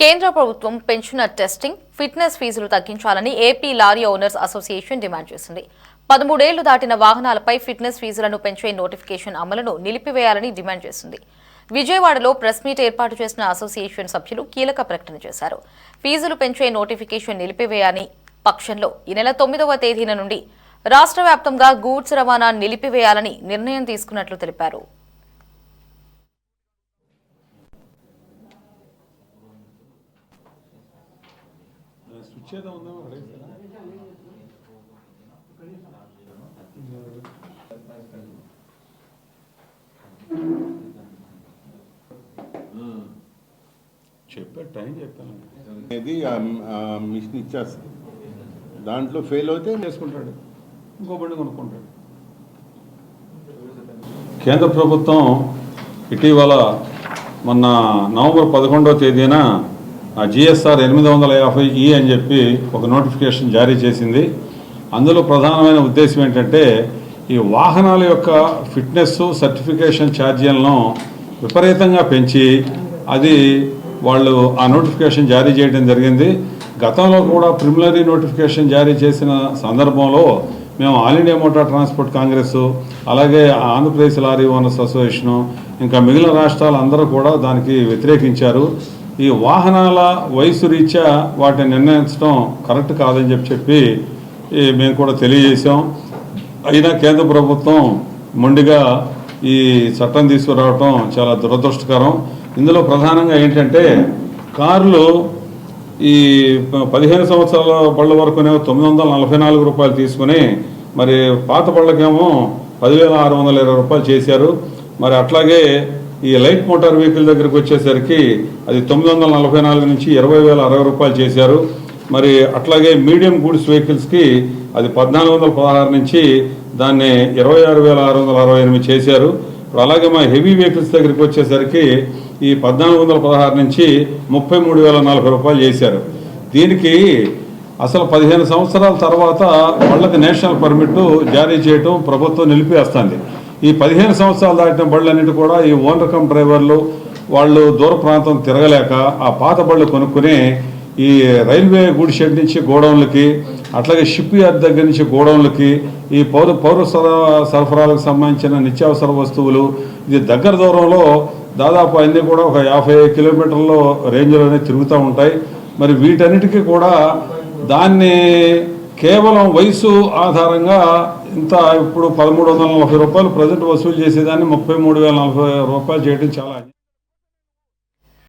కేంద్ర ప్రభుత్వం pensioner testing, fitness ఫీజులు తగ్గించాలని AP lorry owners association demand చేసింది. 13 ఏళ్లు దాటిన వాహనాలపై ఫిట్నెస్ ఫీజులను పెంచే నోటిఫికేషన్ అమలును నిలిపివేయాలని డిమాండ్ చేసింది. విజయవాడలో ప్రెస్ మీట్ ఏర్పాటు చేసిన అసోసియేషన్ సభ్యులు కీలక ప్రకటన చేశారు. ఫీజులు పెంచే నోటిఫికేషన్ నిలిపివేయని పక్షంలో ఈ నెల 9వ తేదీన నుండి రాష్ట్ర వ్యాప్తంగా గూడ్స్ రవాణా నిలిపివేయాలని నిర్ణయం తీసుకున్నట్లు తెలిపారు. ఇది మిషన్ ఇచ్చేస్తుంది. దాంట్లో ఫెయిల్ అవుతే చేసుకుంటాడు, ఇంకో బండి కొనుక్కుంటాడు. కేంద్ర ప్రభుత్వం ఇటీవల మొన్న నవంబర్ 11వ తేదీన జిఎస్ఆర్ 850E అని చెప్పి ఒక నోటిఫికేషన్ జారీ చేసింది. అందులో ప్రధానమైన ఉద్దేశం ఏంటంటే ఈ వాహనాల యొక్క ఫిట్నెస్ సర్టిఫికేషన్ ఛార్జీలను విపరీతంగా పెంచి అది వాళ్ళు ఆ నోటిఫికేషన్ జారీ చేయడం జరిగింది. గతంలో కూడా ప్రిలిమినరీ నోటిఫికేషన్ జారీ చేసిన సందర్భంలో మేము all India motor transport Congress, అలాగే ఆంధ్రప్రదేశ్ లారీ ఓనర్స్ అసోసియేషను, ఇంకా మిగిలిన రాష్ట్రాలు అందరూ కూడా దానికి వ్యతిరేకించారు. ఈ వాహనాల వయసు రీత్యా వాటిని నిర్ణయించడం కరెక్ట్ కాదని చెప్పి మేము కూడా తెలియజేసాం. అయినా కేంద్ర ప్రభుత్వం మొండిగా ఈ చట్టం తీసుకురావటం చాలా దురదృష్టకరం. ఇందులో ప్రధానంగా ఏంటంటే కార్లు ఈ 15 సంవత్సరాల బళ్ళ వరకునేమో 944 రూపాయలు తీసుకుని మరి పాత బళ్ళకేమో 10,620 రూపాయలు చేశారు. మరి అట్లాగే ఈ లైట్ మోటార్ వెహికల్ దగ్గరికి వచ్చేసరికి అది 944 నుంచి 20,060 రూపాయలు చేశారు. మరి అట్లాగే మీడియం గూడ్స్ వెహికల్స్కి అది 1,416 నుంచి దాన్ని 26,668 చేశారు. ఇప్పుడు అలాగే మా హెవీ వెహికల్స్ దగ్గరికి వచ్చేసరికి ఈ 1,416 నుంచి 33,040 రూపాయలు చేశారు. దీనికి అసలు 15 సంవత్సరాల తర్వాత వాళ్ళకి నేషనల్ పర్మిట్ జారీ చేయడం ప్రభుత్వం నిలిపివేస్తుంది. ఈ 15 సంవత్సరాలు దాటిన బళ్ళన్నిటి కూడా ఈ ఓనర్ కమ్ డ్రైవర్లు వాళ్ళు దూర ప్రాంతం తిరగలేక ఆ పాత బళ్ళు కొనుక్కుని ఈ రైల్వే గూడ్ షెడ్ నుంచి గోడౌన్లకి, అట్లాగే షిప్ యార్డ్ దగ్గర నుంచి గోడౌన్లకి ఈ పౌర సరఫరాలకు సంబంధించిన నిత్యావసర వస్తువులు ఇది దగ్గర దూరంలో దాదాపు అన్నీ కూడా ఒక 50 కిలోమీటర్ల రేంజ్లోనే తిరుగుతూ ఉంటాయి. మరి వీటన్నిటికీ కూడా దాన్ని కేవలం వయసు ఆధారంగా ఇంత ఇప్పుడు 1,340 రూపాయలు ప్రజెంట్ వసూలు చేసేదాన్ని 33,040 రూపాయలు చేయడం చాలా